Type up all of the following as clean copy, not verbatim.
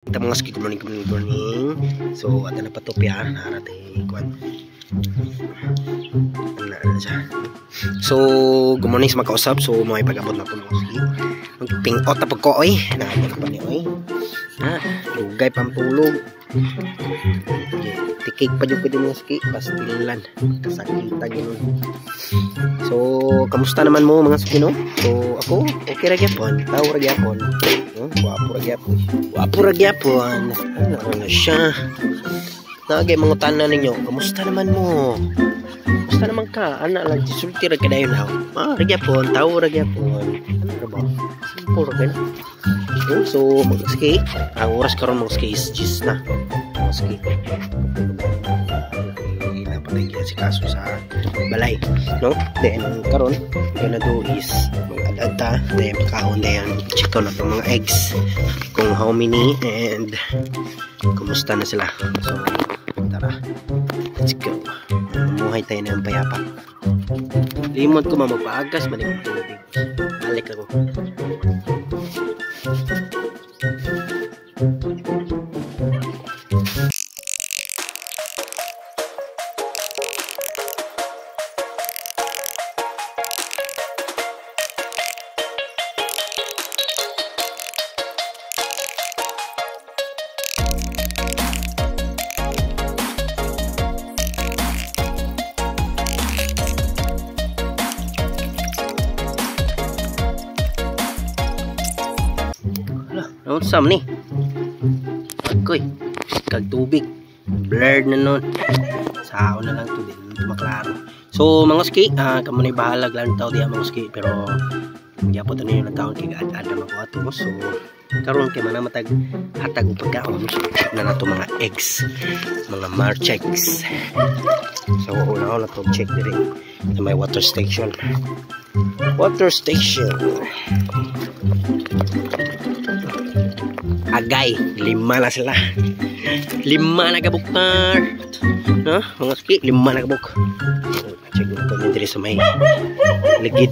Kita mga ski, good morning, good morning. So, ato na patopya, narating kuan. Ano siya. So, good morning sa mga kausap. So, may pag-abot na ito mga ski. Magpingot na pagkooy. Nakapag pa ni oy. Lugay pampulog. Tikig pa yung pwede mga ski. Pastilan. Kasakitan yun. So, kamusta naman mo mga ski, no? So, ako, okay ra gyapon. Tao ra gyapon. Wapo ra gyapon. Wapo ra gyapon. Ano na siya? Nagay mga tanan ninyo. Kamusta naman mo? Kamusta naman ka? Anak lang sulti ra kadayon ha. Ra gyapon, tao ra gyapon. Ano ra ba? Puro gan. So, mga ski, ang oras karon mga ski is 10 na. Mga ski. Napatay si kaso sa balay, no? Then karon gonna do is mag-adta, then kahon na yan, check out na itong mga eggs kung how many and kumusta na sila. So tara, let's go. Mamuhay tayo ng payapa. Limot ko magpaagas, malimot tubig. Balik ako. Ano sam ni? Agoy, kag tubig. Blurred na nun. Sao na lang to din. Maklaro. So mga ski, kamo ni bahalag lang tao diya mga ski. Pero hindi po ito na yung nagkaon kay ada mga ato. So karon kay manamatag hatag o pagkaon. Na nato mga eggs. Mga marchex. So una to check din sa may water station. Water station. Agay, 5 na sila. 5 na kabuktar. No? Mga ski, 5 na kabuk. Check mo ito yung diri sa may ligid.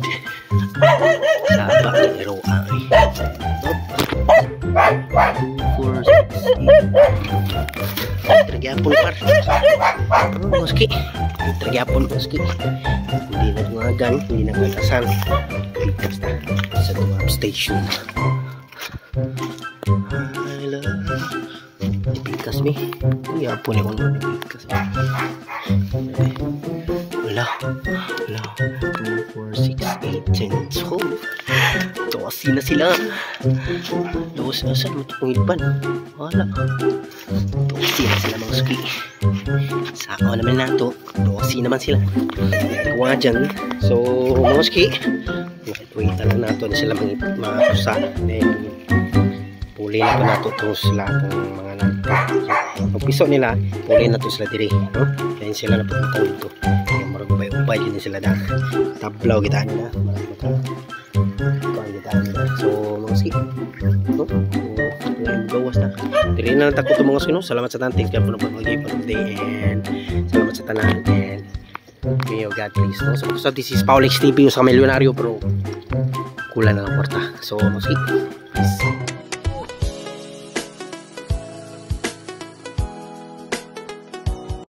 Saba, pero ay. 4, 6, 8. Tergyapon par. Mga ski. Tergyapon mga ski. Hindi na dumagan, hindi na katasan. Basta sa duwag station. I love Ibikas mi. Iya po ni kung ibikas mi. Wala. 2, 4, 6, 8, 10, 12. Dosi na sila. Dosi na sila. Matupang wala. Dosi na sila mga ski. Sako naman na to. Dosi naman sila. Kuha dyan. So mga ski, wait lang nato na sila mga pusa. Then puli na po nato itong sila kung mga ang piso nila, puli na to sila diri, no? Kaya sila na pumunta dito. Kaya marag ubay din sila na tablaw kita nila. Marag kita nila. So mga ski, no? Gawas na. Diri na lang tako itong mga ski, no? Salamat sa tanan. Thanks po na pag-mag-give for today and salamat sa tanan and may oh God please, no? So this is Paulix TV sa Milyonaryo pero kulang na ng kwarta. So mga ski, peace.